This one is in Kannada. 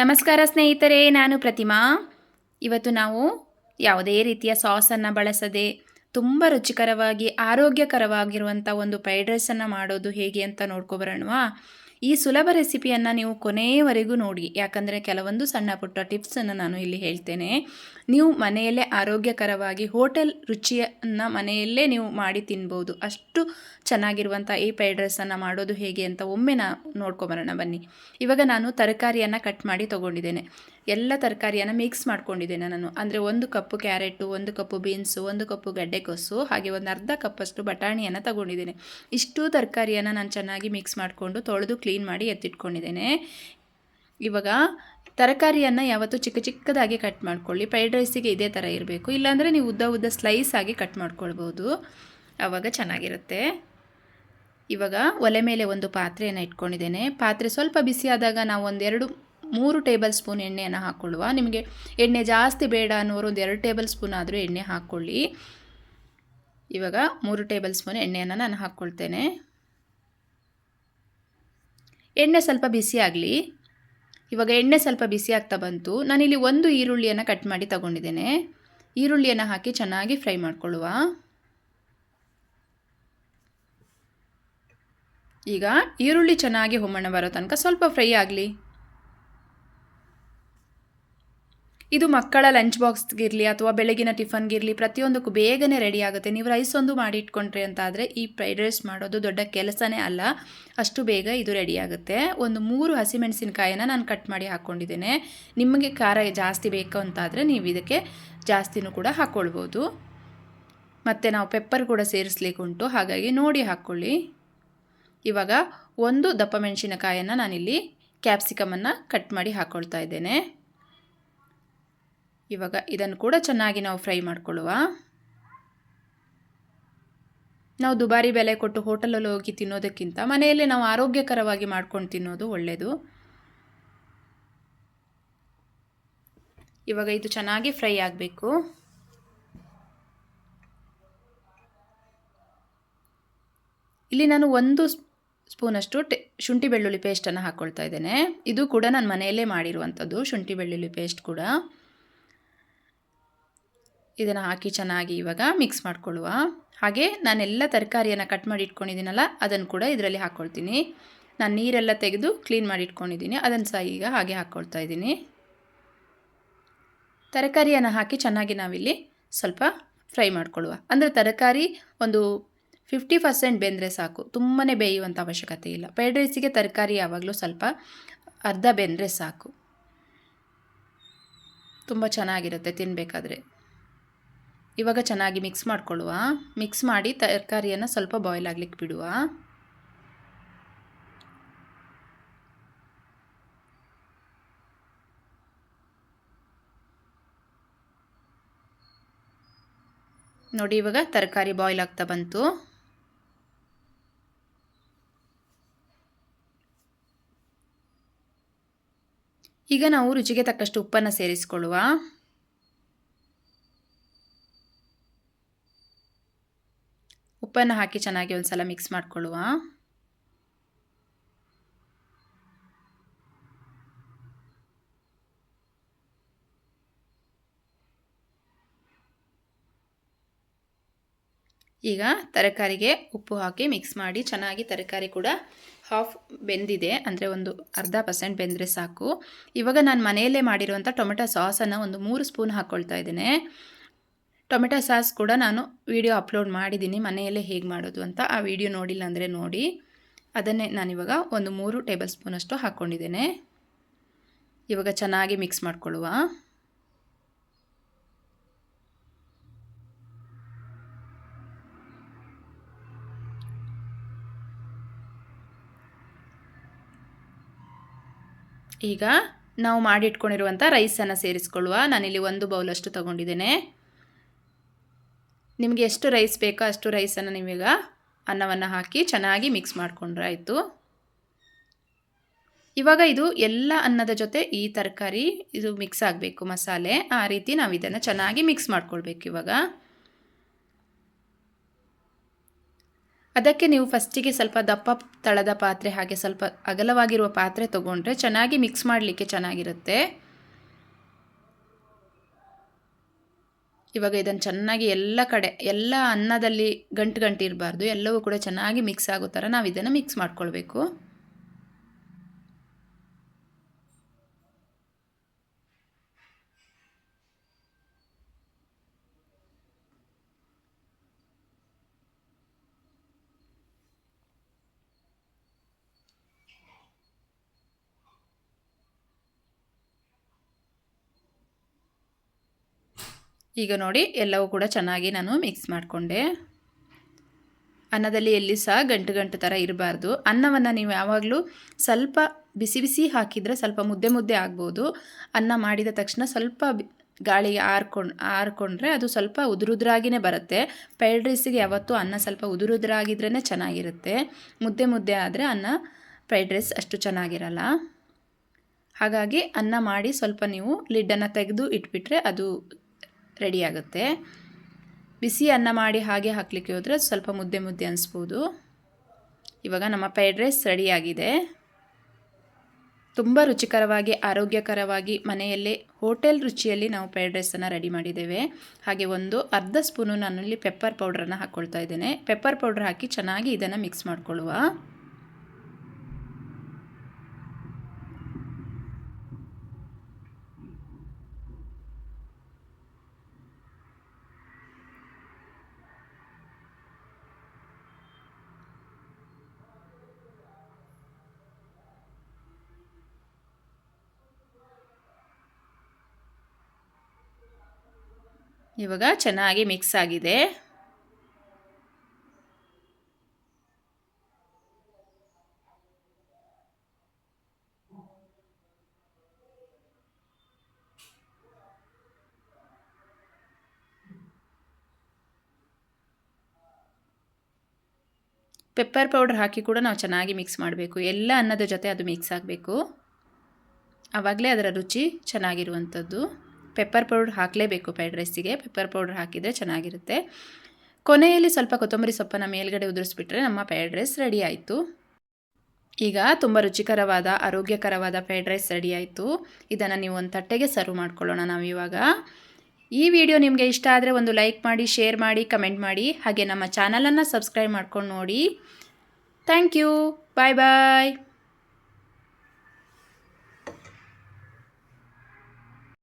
ನಮಸ್ಕಾರ ಸ್ನೇಹಿತರೆ, ನಾನು ಪ್ರತಿಮಾ. ಇವತ್ತು ನಾವು ಯಾವುದೇ ರೀತಿಯ ಸಾಸನ್ನು ಬಳಸದೆ ತುಂಬ ರುಚಿಕರವಾಗಿ ಆರೋಗ್ಯಕರವಾಗಿರುವಂಥ ಒಂದು ಫ್ರೈಡ್ ರೈಸನ್ನು ಮಾಡೋದು ಹೇಗೆ ಅಂತ ನೋಡ್ಕೊಬರೋಣವಾ. ಈ ಸುಲಭ ರೆಸಿಪಿಯನ್ನು ನೀವು ಕೊನೆಯವರೆಗೂ ನೋಡಿ, ಯಾಕಂದರೆ ಕೆಲವೊಂದು ಸಣ್ಣ ಪುಟ್ಟ ಟಿಪ್ಸನ್ನು ನಾನು ಇಲ್ಲಿ ಹೇಳ್ತೇನೆ. ನೀವು ಮನೆಯಲ್ಲೇ ಆರೋಗ್ಯಕರವಾಗಿ ಹೋಟೆಲ್ ರುಚಿಯನ್ನು ಮನೆಯಲ್ಲೇ ನೀವು ಮಾಡಿ ತಿನ್ಬೋದು. ಅಷ್ಟು ಚೆನ್ನಾಗಿರುವಂಥ ಈ ಫ್ರೈಡ್ ರೈಸನ್ನು ಮಾಡೋದು ಹೇಗೆ ಅಂತ ಒಮ್ಮೆ ನೋಡ್ಕೊಬರೋಣ ಬನ್ನಿ. ಇವಾಗ ನಾನು ತರಕಾರಿಯನ್ನು ಕಟ್ ಮಾಡಿ ತೊಗೊಂಡಿದ್ದೇನೆ. ಎಲ್ಲ ತರಕಾರಿಯನ್ನು ಮಿಕ್ಸ್ ಮಾಡ್ಕೊಂಡಿದ್ದೇನೆ ನಾನು. ಅಂದರೆ 1 ಕಪ್ಪು ಕ್ಯಾರೆಟು, 1 ಕಪ್ಪು ಬೀನ್ಸು, 1 ಕಪ್ಪು ಗಡ್ಡೆಕೋಸು, ಹಾಗೆ ಒಂದು ಅರ್ಧ ಕಪ್ಪಷ್ಟು ಬಟಾಣಿಯನ್ನು ತಗೊಂಡಿದ್ದೇನೆ. ಇಷ್ಟು ತರಕಾರಿಯನ್ನು ನಾನು ಚೆನ್ನಾಗಿ ಮಿಕ್ಸ್ ಮಾಡಿಕೊಂಡು ತೊಳೆದು ಕ್ಲೀನ್ ಮಾಡಿ ಎತ್ತಿಟ್ಕೊಂಡಿದ್ದೇನೆ. ಇವಾಗ ತರಕಾರಿಯನ್ನು ಯಾವತ್ತೂ ಚಿಕ್ಕ ಚಿಕ್ಕದಾಗಿ ಕಟ್ ಮಾಡ್ಕೊಳ್ಳಿ. ಫ್ರೈಡ್ ರೈಸಿಗೆ ಇದೇ ಥರ ಇರಬೇಕು. ಇಲ್ಲಾಂದರೆ ನೀವು ಉದ್ದ ಸ್ಲೈಸ್ ಆಗಿ ಕಟ್ ಮಾಡ್ಕೊಳ್ಬೋದು, ಆವಾಗ ಚೆನ್ನಾಗಿರುತ್ತೆ. ಇವಾಗ ಒಲೆ ಮೇಲೆ ಒಂದು ಪಾತ್ರೆಯನ್ನು ಇಟ್ಕೊಂಡಿದ್ದೇನೆ. ಪಾತ್ರೆ ಸ್ವಲ್ಪ ಬಿಸಿಯಾದಾಗ ನಾವು 3 ಟೇಬಲ್ ಸ್ಪೂನ್ ಎಣ್ಣೆಯನ್ನು ಹಾಕ್ಕೊಳ್ಳುವ. ನಿಮಗೆ ಎಣ್ಣೆ ಜಾಸ್ತಿ ಬೇಡ ಅನ್ನೋರು 2 ಟೇಬಲ್ ಸ್ಪೂನ್ ಆದರೂ ಎಣ್ಣೆ ಹಾಕ್ಕೊಳ್ಳಿ. ಇವಾಗ 3 ಟೇಬಲ್ ಸ್ಪೂನ್ ಎಣ್ಣೆಯನ್ನು ನಾನು ಹಾಕ್ಕೊಳ್ತೇನೆ. ಎಣ್ಣೆ ಸ್ವಲ್ಪ ಬಿಸಿ ಆಗಲಿ. ಇವಾಗ ಎಣ್ಣೆ ಸ್ವಲ್ಪ ಬಿಸಿ ಆಗ್ತಾ ಬಂತು. ನಾನಿಲ್ಲಿ 1 ಈರುಳ್ಳಿಯನ್ನು ಕಟ್ ಮಾಡಿ ತಗೊಂಡಿದ್ದೇನೆ. ಈರುಳ್ಳಿಯನ್ನು ಹಾಕಿ ಚೆನ್ನಾಗಿ ಫ್ರೈ ಮಾಡ್ಕೊಳ್ಳುವ. ಈಗ ಈರುಳ್ಳಿ ಚೆನ್ನಾಗಿ ಹೊಮ್ಮಣ ಬರೋ ತನಕ ಸ್ವಲ್ಪ ಫ್ರೈ ಆಗಲಿ. ಇದು ಮಕ್ಕಳ ಲಂಚ್ ಬಾಕ್ಸ್ಗಿರಲಿ ಅಥವಾ ಬೆಳಗಿನ ಟಿಫನ್ಗಿರಲಿ ಪ್ರತಿಯೊಂದಕ್ಕೂ ಬೇಗನೆ ರೆಡಿ ಆಗುತ್ತೆ. ನೀವು ರೈಸ್ ಒಂದು ಮಾಡಿ ಇಟ್ಕೊಂಡ್ರಿ ಅಂತ ಆದರೆ ಈ ಫ್ರೈಡ್ ರೈಸ್ ಮಾಡೋದು ದೊಡ್ಡ ಕೆಲಸನೇ ಅಲ್ಲ, ಅಷ್ಟು ಬೇಗ ಇದು ರೆಡಿ ಆಗುತ್ತೆ. 3 ಹಸಿಮೆಣಸಿನಕಾಯನ್ನು ನಾನು ಕಟ್ ಮಾಡಿ ಹಾಕ್ಕೊಂಡಿದ್ದೇನೆ. ನಿಮಗೆ ಖಾರ ಜಾಸ್ತಿ ಬೇಕು ಅಂತಾದರೆ ನೀವು ಇದಕ್ಕೆ ಜಾಸ್ತಿನೂ ಕೂಡ ಹಾಕ್ಕೊಳ್ಬೋದು. ಮತ್ತು ನಾವು ಪೆಪ್ಪರ್ ಕೂಡ ಸೇರಿಸ್ಲಿಕ್ಕೆ ಉಂಟು, ಹಾಗಾಗಿ ನೋಡಿ ಹಾಕ್ಕೊಳ್ಳಿ. ಇವಾಗ 1 ದಪ್ಪ ಮೆಣಸಿನಕಾಯನ್ನು ನಾನಿಲ್ಲಿ ಕ್ಯಾಪ್ಸಿಕಮನ್ನು ಕಟ್ ಮಾಡಿ ಹಾಕ್ಕೊಳ್ತಾ ಇದ್ದೇನೆ. ಇವಾಗ ಇದನ್ನು ಕೂಡ ಚೆನ್ನಾಗಿ ನಾವು ಫ್ರೈ ಮಾಡ್ಕೊಳ್ಳುವ. ನಾವು ದುಬಾರಿ ಬೆಲೆ ಕೊಟ್ಟು ಹೋಟೆಲಲ್ಲಿ ಹೋಗಿ ತಿನ್ನೋದಕ್ಕಿಂತ ಮನೆಯಲ್ಲೇ ನಾವು ಆರೋಗ್ಯಕರವಾಗಿ ಮಾಡ್ಕೊಂಡು ತಿನ್ನೋದು ಒಳ್ಳೆಯದು. ಇವಾಗ ಇದು ಚೆನ್ನಾಗಿ ಫ್ರೈ ಆಗಬೇಕು. ಇಲ್ಲಿ ನಾನು 1 ಸ್ಪೂನಷ್ಟು ಶುಂಠಿ ಬೆಳ್ಳುಳ್ಳಿ ಪೇಸ್ಟನ್ನು ಹಾಕ್ಕೊಳ್ತಾ ಇದ್ದೇನೆ. ಇದು ಕೂಡ ನಾನು ಮನೆಯಲ್ಲೇ ಮಾಡಿರುವಂಥದ್ದು ಶುಂಠಿ ಬೆಳ್ಳುಳ್ಳಿ ಪೇಸ್ಟ್ ಕೂಡ. ಇದನ್ನು ಹಾಕಿ ಚೆನ್ನಾಗಿ ಇವಾಗ ಮಿಕ್ಸ್ ಮಾಡ್ಕೊಳ್ಳುವ. ಹಾಗೆ ನಾನೆಲ್ಲ ತರಕಾರಿಯನ್ನು ಕಟ್ ಮಾಡಿ ಇಟ್ಕೊಂಡಿದ್ದೀನಲ್ಲ ಅದನ್ನು ಕೂಡ ಇದರಲ್ಲಿ ಹಾಕ್ಕೊಳ್ತೀನಿ. ನಾನು ನೀರೆಲ್ಲ ತೆಗೆದು ಕ್ಲೀನ್ ಮಾಡಿ ಇಟ್ಕೊಂಡಿದ್ದೀನಿ, ಅದನ್ನು ಸಹ ಈಗ ಹಾಗೆ ಹಾಕ್ಕೊಳ್ತಾ ಇದ್ದೀನಿ. ತರಕಾರಿಯನ್ನು ಹಾಕಿ ಚೆನ್ನಾಗಿ ನಾವಿಲ್ಲಿ ಸ್ವಲ್ಪ ಫ್ರೈ ಮಾಡ್ಕೊಳ್ಳುವ. ಅಂದರೆ ತರಕಾರಿ ಒಂದು 50% ಬೆಂದರೆ ಸಾಕು, ತುಂಬಾ ಬೇಯುವಂಥ ಅವಶ್ಯಕತೆ ಇಲ್ಲ. ಫ್ರೈಡ್ ರೈಸಿಗೆ ತರಕಾರಿ ಯಾವಾಗಲೂ ಸ್ವಲ್ಪ ಅರ್ಧ ಬೆಂದರೆ ಸಾಕು, ತುಂಬ ಚೆನ್ನಾಗಿರುತ್ತೆ ತಿನ್ನಬೇಕಾದ್ರೆ. ಇವಾಗ ಚೆನ್ನಾಗಿ ಮಿಕ್ಸ್ ಮಾಡ್ಕೊಳ್ಳುವ. ಮಿಕ್ಸ್ ಮಾಡಿ ತರಕಾರಿಯನ್ನು ಸ್ವಲ್ಪ ಬಾಯ್ಲ್ ಆಗಲಿಕ್ಕೆ ಬಿಡುವ. ನೋಡಿ ಇವಾಗ ತರಕಾರಿ ಬಾಯ್ಲ್ ಆಗ್ತಾ ಬಂತು. ಈಗ ನಾವು ರುಚಿಗೆ ತಕ್ಕಷ್ಟು ಉಪ್ಪನ್ನು ಸೇರಿಸಿಕೊಳ್ಳುವ. ಉಪ್ಪನ್ನು ಹಾಕಿ ಚೆನ್ನಾಗಿ ಒಂದು ಸಲ ಮಿಕ್ಸ್ ಮಾಡಿಕೊಳ್ಳುವ. ಈಗ ತರಕಾರಿಗೆ ಉಪ್ಪು ಹಾಕಿ ಮಿಕ್ಸ್ ಮಾಡಿ ಚೆನ್ನಾಗಿ, ತರಕಾರಿ ಕೂಡ ಹಾಫ್ ಬೆಂದಿದೆ, ಅಂದರೆ ಒಂದು 1/2% ಬೆಂದರೆ ಸಾಕು. ಇವಾಗ ನಾನು ಮನೆಯಲ್ಲೇ ಮಾಡಿರುವಂಥ ಟೊಮೆಟೊ ಸಾಸನ್ನು ಒಂದು 3 ಸ್ಪೂನ್ ಹಾಕ್ಕೊಳ್ತಾ ಇದ್ದೇನೆ. ಟೊಮೆಟೊ ಸಾಸ್ ಕೂಡ ನಾನು ವಿಡಿಯೋ ಅಪ್ಲೋಡ್ ಮಾಡಿದ್ದೀನಿ ಮನೆಯಲ್ಲೇ ಹೇಗೆ ಮಾಡೋದು ಅಂತ. ಆ ವಿಡಿಯೋ ನೋಡಿಲ್ಲ ಅಂದರೆ ನೋಡಿ. ಅದನ್ನೇ ನಾನಿವಾಗ ಒಂದು 3 ಟೇಬಲ್ ಸ್ಪೂನಷ್ಟು ಹಾಕ್ಕೊಂಡಿದ್ದೇನೆ. ಇವಾಗ ಚೆನ್ನಾಗಿ ಮಿಕ್ಸ್ ಮಾಡ್ಕೊಳ್ಳುವ. ಈಗ ನಾವು ಮಾಡಿಟ್ಕೊಂಡಿರುವಂಥ ರೈಸನ್ನು ಸೇರಿಸ್ಕೊಳ್ಳುವ. ನಾನಿಲ್ಲಿ 1 ಬೌಲಷ್ಟು ತಗೊಂಡಿದ್ದೇನೆ. ನಿಮಗೆ ಎಷ್ಟು ರೈಸ್ ಬೇಕೋ ಅಷ್ಟು ರೈಸನ್ನು ನೀವೀಗ ಅನ್ನವನ್ನು ಹಾಕಿ ಚೆನ್ನಾಗಿ ಮಿಕ್ಸ್ ಮಾಡಿಕೊಂಡ್ರೆ ಆಯಿತು. ಇವಾಗ ಇದು ಎಲ್ಲ ಅನ್ನದ ಜೊತೆ ಈ ತರಕಾರಿ ಇದು ಮಿಕ್ಸ್ ಆಗಬೇಕು, ಮಸಾಲೆ. ಆ ರೀತಿ ನಾವು ಇದನ್ನು ಚೆನ್ನಾಗಿ ಮಿಕ್ಸ್ ಮಾಡ್ಕೊಳ್ಬೇಕು. ಇವಾಗ ಅದಕ್ಕೆ ನೀವು ಫಸ್ಟಿಗೆ ಸ್ವಲ್ಪ ದಪ್ಪ ತಳದ ಪಾತ್ರೆ ಹಾಗೆ ಸ್ವಲ್ಪ ಅಗಲವಾಗಿರುವ ಪಾತ್ರೆ ತೊಗೊಂಡ್ರೆ ಚೆನ್ನಾಗಿ ಮಿಕ್ಸ್ ಮಾಡಲಿಕ್ಕೆ ಚೆನ್ನಾಗಿರುತ್ತೆ. ಇವಾಗ ಇದನ್ನು ಚೆನ್ನಾಗಿ ಎಲ್ಲ ಕಡೆ ಎಲ್ಲ ಅನ್ನದಲ್ಲಿ ಗಂಟು ಗಂಟು ಇರಬಾರ್ದು, ಎಲ್ಲವೂ ಕೂಡ ಚೆನ್ನಾಗಿ ಮಿಕ್ಸ್ ಆಗೋ ಥರ ನಾವು ಇದನ್ನು ಮಿಕ್ಸ್ ಮಾಡ್ಕೊಳ್ಬೇಕು. ಈಗ ನೋಡಿ ಎಲ್ಲವೂ ಕೂಡ ಚೆನ್ನಾಗಿ ನಾನು ಮಿಕ್ಸ್ ಮಾಡಿಕೊಂಡೆ. ಅನ್ನದಲ್ಲಿ ಎಲ್ಲಿ ಸಹ ಗಂಟು ಗಂಟು ಥರ ಇರಬಾರ್ದು. ಅನ್ನವನ್ನು ನೀವು ಯಾವಾಗಲೂ ಸ್ವಲ್ಪ ಬಿಸಿ ಬಿಸಿ ಹಾಕಿದರೆ ಸ್ವಲ್ಪ ಮುದ್ದೆ ಮುದ್ದೆ ಆಗ್ಬೋದು. ಅನ್ನ ಮಾಡಿದ ತಕ್ಷಣ ಸ್ವಲ್ಪ ಗಾಳಿಗೆ ಆರಿಕೊಂಡ್ರೆ ಅದು ಸ್ವಲ್ಪ ಉದುರುದ್ರಾಗಿಯೇ ಬರುತ್ತೆ. ಫ್ರೈಡ್ ರೈಸಿಗೆ ಯಾವತ್ತೂ ಅನ್ನ ಸ್ವಲ್ಪ ಉದುರುದ್ರಾಗಿದ್ರೇ ಚೆನ್ನಾಗಿರುತ್ತೆ. ಮುದ್ದೆ ಮುದ್ದೆ ಆದರೆ ಅನ್ನ ಫ್ರೈಡ್ ರೈಸ್ ಅಷ್ಟು ಚೆನ್ನಾಗಿರಲ್ಲ. ಹಾಗಾಗಿ ಅನ್ನ ಮಾಡಿ ಸ್ವಲ್ಪ ನೀವು ಲಿಡ್ಡನ್ನು ತೆಗೆದು ಇಟ್ಬಿಟ್ರೆ ಅದು ರೆಡಿಯಾಗುತ್ತೆ. ಬಿಸಿ ಅನ್ನ ಮಾಡಿ ಹಾಗೆ ಹಾಕಲಿಕ್ಕೆ ಹೋದರೆ ಸ್ವಲ್ಪ ಮುದ್ದೆ ಮುದ್ದೆ ಅನಿಸ್ಬೋದು. ಇವಾಗ ನಮ್ಮ ಫ್ರೈಡ್ ರೈಸ್ ರೆಡಿಯಾಗಿದೆ. ತುಂಬ ರುಚಿಕರವಾಗಿ ಆರೋಗ್ಯಕರವಾಗಿ ಮನೆಯಲ್ಲೇ ಹೋಟೆಲ್ ರುಚಿಯಲ್ಲಿ ನಾವು ಫ್ರೈಡ್ ರೈಸನ್ನು ರೆಡಿ ಮಾಡಿದ್ದೇವೆ. ಹಾಗೆ ಒಂದು ಅರ್ಧ ಸ್ಪೂನು ನಾನಲ್ಲಿ ಪೆಪ್ಪರ್ ಪೌಡ್ರನ್ನು ಹಾಕ್ಕೊಳ್ತಾ ಇದ್ದೇನೆ. ಪೆಪ್ಪರ್ ಪೌಡ್ರ್ ಹಾಕಿ ಚೆನ್ನಾಗಿ ಇದನ್ನು ಮಿಕ್ಸ್ ಮಾಡಿಕೊಳ್ಳುವ. ಇವಾಗ ಚೆನ್ನಾಗಿ ಮಿಕ್ಸ್ ಆಗಿದೆ. ಪೆಪ್ಪರ್ ಪೌಡರ್ ಹಾಕಿ ಕೂಡ ನಾವು ಚೆನ್ನಾಗಿ ಮಿಕ್ಸ್ ಮಾಡಬೇಕು. ಎಲ್ಲ ಅನ್ನದ ಜೊತೆ ಅದು ಮಿಕ್ಸ್ ಆಗಬೇಕು, ಆವಾಗಲೇ ಅದರ ರುಚಿ ಚೆನ್ನಾಗಿರುವಂಥದ್ದು. ಪೆಪ್ಪರ್ ಪೌಡ್ರ್ ಹಾಕಲೇಬೇಕು ಫ್ರೈಡ್ ರೈಸಿಗೆ. ಪೆಪ್ಪರ್ ಪೌಡ್ರ್ ಹಾಕಿದರೆ ಚೆನ್ನಾಗಿರುತ್ತೆ. ಕೊನೆಯಲ್ಲಿ ಸ್ವಲ್ಪ ಕೊತ್ತಂಬರಿ ಸೊಪ್ಪನ್ನು ಮೇಲ್ಗಡೆ ಉದುರಿಸ್ಬಿಟ್ರೆ ನಮ್ಮ ಫ್ರೈಡ್ ರೈಸ್ ರೆಡಿ ಆಯಿತು. ಈಗ ತುಂಬ ರುಚಿಕರವಾದ ಆರೋಗ್ಯಕರವಾದ ಫ್ರೈಡ್ ರೈಸ್ ರೆಡಿ ಆಯಿತು. ಇದನ್ನು ನೀವು ಒಂದು ತಟ್ಟೆಗೆ ಸರ್ವ್ ಮಾಡ್ಕೊಳ್ಳೋಣ ನಾವಿವಾಗ. ಈ ವಿಡಿಯೋ ನಿಮಗೆ ಇಷ್ಟ ಆದರೆ ಒಂದು ಲೈಕ್ ಮಾಡಿ, ಶೇರ್ ಮಾಡಿ, ಕಮೆಂಟ್ ಮಾಡಿ. ಹಾಗೆ ನಮ್ಮ ಚಾನಲನ್ನು ಸಬ್ಸ್ಕ್ರೈಬ್ ಮಾಡ್ಕೊಂಡು ನೋಡಿ. Thank you. Bye bye.